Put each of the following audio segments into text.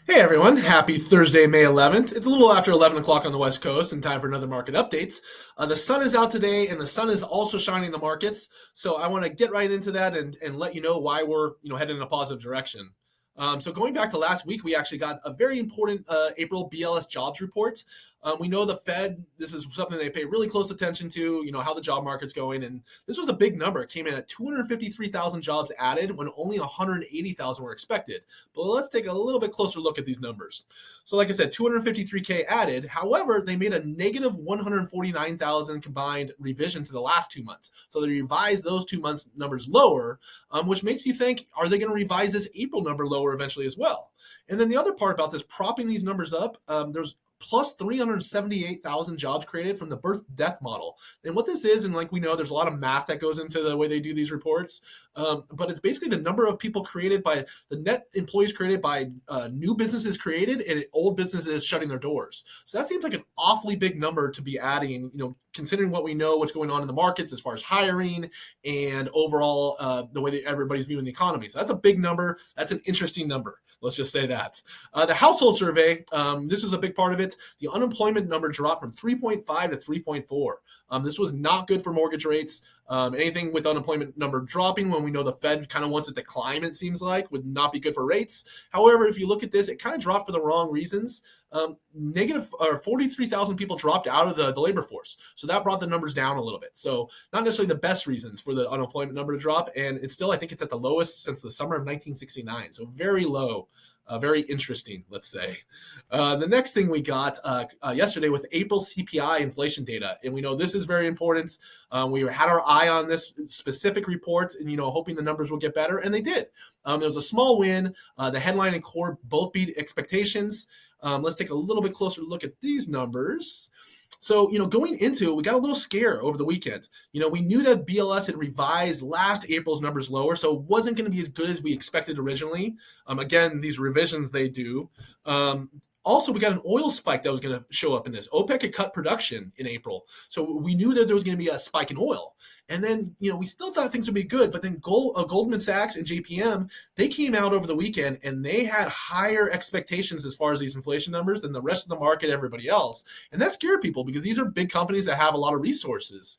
Hey everyone, happy Thursday, May 11th. It's a little after 11 o'clock on the West Coast and time for another market updates. The sun is out today and the sun is also shining in the markets. So I want to get right into that and let you know why we're heading in a positive direction. So going back to last week, we actually got a very important April BLS jobs report. We know the Fed, this is something they pay really close attention to, how the job market's going. And this was a big number. It came in at 253,000 jobs added when only 180,000 were expected. But let's take a little bit closer look at these numbers. So like I said, 253K added. However, they made a negative 149,000 combined revision to the last 2 months. So they revised those 2 months numbers lower, which makes you think, are they going to revise this April number lower eventually as well? And then the other part about this, propping these numbers up, there's plus 378,000 jobs created from the birth death model. And what this is, and like we know, there's a lot of math that goes into the way they do these reports, but it's basically the number of people created by the net employees created by new businesses created and old businesses shutting their doors. So that seems like an awfully big number to be adding, considering what we know, what's going on in the markets as far as hiring and overall the way that everybody's viewing the economy. So that's a big number. That's an interesting number. Let's just say that. The household survey, this was a big part of it. The unemployment number dropped from 3.5 to 3.4. This was not good for mortgage rates. Anything with unemployment number dropping when we know the Fed kind of wants it to climb, it seems like, would not be good for rates. However, if you look at this, it kind of dropped for the wrong reasons. Negative 43,000 people dropped out of the labor force. So that brought the numbers down a little bit. So not necessarily the best reasons for the unemployment number to drop. And it's still, I think it's at the lowest since the summer of 1969. So very low. Very interesting, let's say. The next thing we got yesterday was April CPI inflation data. And we know this is very important. We had our eye on this specific report and, hoping the numbers will get better. And they did. It was a small win. The headline and core both beat expectations. Let's take a little bit closer look at these numbers. So, going into it, we got a little scare over the weekend. We knew that BLS had revised last April's numbers lower, so it wasn't going to be as good as we expected originally. Again, these revisions they do. Also, we got an oil spike that was going to show up in this. OPEC had cut production in April. So we knew that there was going to be a spike in oil. And then, we still thought things would be good. But then Goldman Sachs and JPM, they came out over the weekend and they had higher expectations as far as these inflation numbers than the rest of the market, everybody else. And that scared people because these are big companies that have a lot of resources.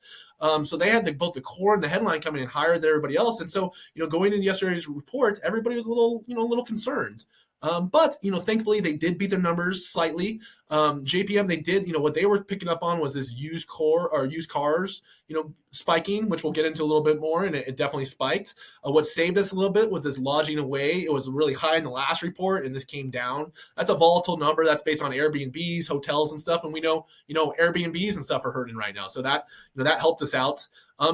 So they had both the core and the headline coming in higher than everybody else. And so, going into yesterday's report, everybody was a little concerned. But thankfully they did beat their numbers slightly. JPM, they did, what they were picking up on was this used cars, spiking, which we'll get into a little bit more, and it definitely spiked. What saved us a little bit was this lodging away. It was really high in the last report, and this came down. That's a volatile number. That's based on Airbnbs, hotels, and stuff. And we know, Airbnbs and stuff are hurting right now. So that, that helped us out.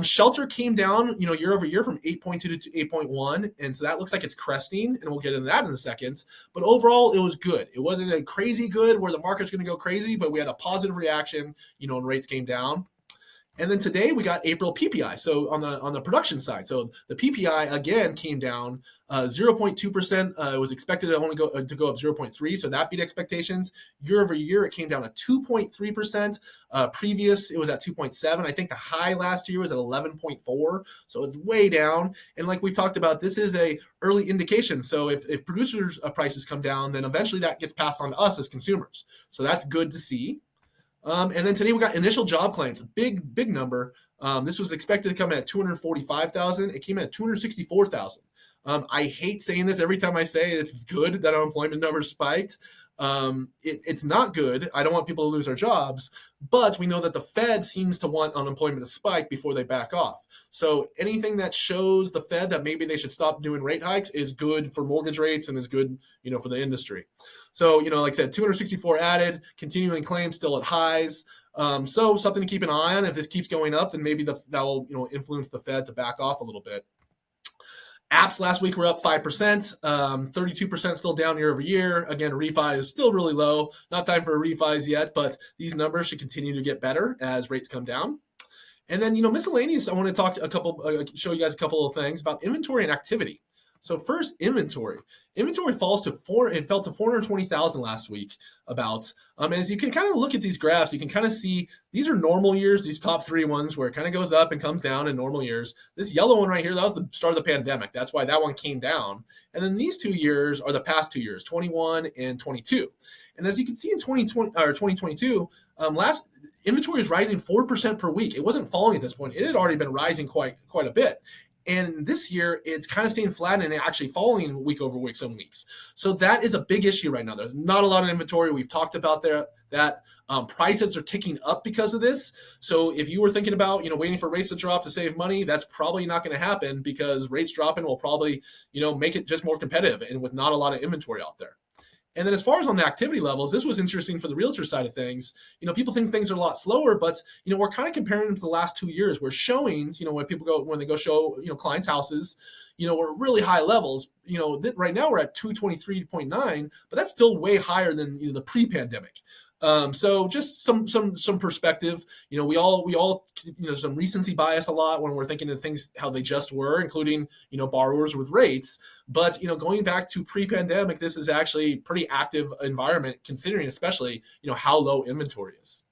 Shelter came down, year over year from 8.2 to 8.1. And so that looks like it's cresting, and we'll get into that in a second. But overall, it was good. It wasn't a crazy good where the market's going to go crazy, but we had a positive reaction, and rates came down. And then today we got April PPI. So on the production side, so the PPI again came down 0.2%. It was expected to only go up 0.3, so that beat expectations. Year over year, it came down to 2.3%. Previous, it was at 2.7. I think the high last year was at 11.4, so it's way down. And like we've talked about, this is a early indication. So if producers' prices come down, then eventually that gets passed on to us as consumers. So that's good to see. And then today we got initial job claims, a big number. This was expected to come in at 245,000. It came in at 264,000. I hate saying this every time I say it's good that unemployment numbers spiked. It's not good. I don't want people to lose their jobs, but we know that the Fed seems to want unemployment to spike before they back off. So anything that shows the Fed that maybe they should stop doing rate hikes is good for mortgage rates and is good, for the industry. So, like I said, 264 added, continuing claims still at highs. So something to keep an eye on. If this keeps going up, then maybe that will, influence the Fed to back off a little bit. Apps last week were up 5%, 32% still down year over year. Again, refi is still really low. Not time for refis yet, but these numbers should continue to get better as rates come down. And then, miscellaneous, I want to show you guys a couple of things about inventory and activity. So first, inventory. Inventory falls to it fell to 420,000 last week about. As you can kind of look at these graphs, you can kind of see these are normal years, these top three ones where it kind of goes up and comes down in normal years. This yellow one right here, that was the start of the pandemic. That's why that one came down. And then these 2 years are the past 2 years, 21 and 22. And as you can see in 2020 or 2022, last inventory is rising 4% per week. It wasn't falling at this point. It had already been rising quite a bit. And this year, it's kind of staying flat and actually falling week over week some weeks. So that is a big issue right now. There's not a lot of inventory. We've talked about that prices are ticking up because of this. So if you were thinking about, waiting for rates to drop to save money, that's probably not going to happen because rates dropping will probably, make it just more competitive and with not a lot of inventory out there. And then as far as on the activity levels, this was interesting for the realtor side of things. People think things are a lot slower, but, we're kind of comparing them to the last 2 years where showings, when they go show, clients' houses, we're really high levels. Right now we're at 223.9, but that's still way higher than, the pre-pandemic. So just some perspective, we all some recency bias a lot when we're thinking of things, how they just were, including, borrowers with rates. But, going back to pre-pandemic, this is actually pretty active environment considering especially, how low inventory is.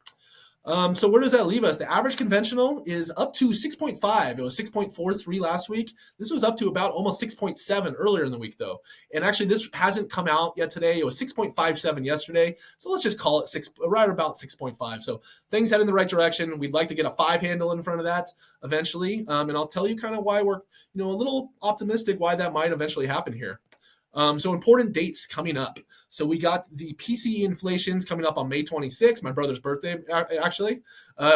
So where does that leave us? The average conventional is up to 6.5. It was 6.43 last week. This was up to about almost 6.7 earlier in the week, though. And actually, this hasn't come out yet today. It was 6.57 yesterday. So let's just call it right about 6.5. So things head in the right direction. We'd like to get a 5 handle in front of that eventually. And I'll tell you kind of why we're, a little optimistic why that might eventually happen here. So important dates coming up. So we got the PCE inflations coming up on May 26th, my brother's birthday, actually.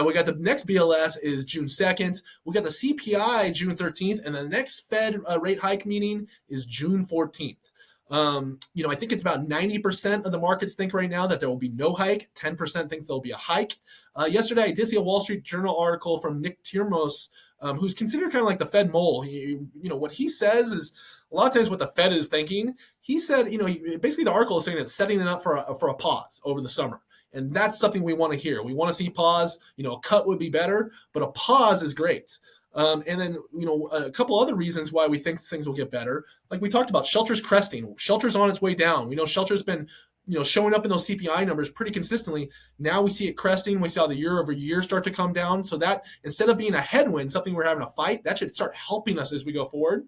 We got the next BLS is June 2nd. We got the CPI June 13th, and the next Fed rate hike meeting is June 14th. I think it's about 90% of the markets think right now that there will be no hike. 10% thinks there will be a hike. Yesterday, I did see a Wall Street Journal article from Nick Tirmos, who's considered kind of like the Fed mole. What he says is a lot of times what the Fed is thinking. He said, basically the article is saying it's setting it up for a pause over the summer. And that's something we want to hear. We want to see pause. A cut would be better, but a pause is great. And then, a couple other reasons why we think things will get better. Like we talked about, shelter's cresting. Shelter's on its way down. We know shelter's been, showing up in those CPI numbers pretty consistently. Now we see it cresting. We saw the year over year start to come down. So that instead of being a headwind, something we're having to fight, that should start helping us as we go forward.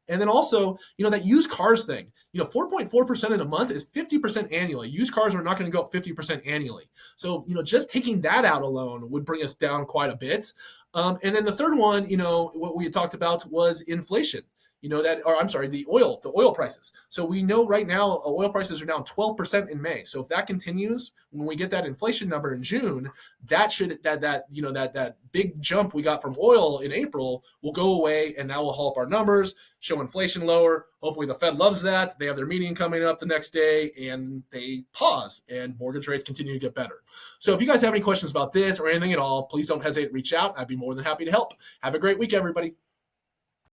And then also, that used cars thing, 4.4% in a month is 50% annually. Used cars are not going to go up 50% annually. So, just taking that out alone would bring us down quite a bit. And then the third one, what we had talked about was inflation. The oil prices. So we know right now oil prices are down 12% in May. So if that continues, when we get that inflation number in June, that big jump we got from oil in April will go away, and that will help our numbers, show inflation lower. Hopefully the Fed loves that. They have their meeting coming up the next day and they pause and mortgage rates continue to get better. So if you guys have any questions about this or anything at all, please don't hesitate to reach out. I'd be more than happy to help. Have a great week, everybody.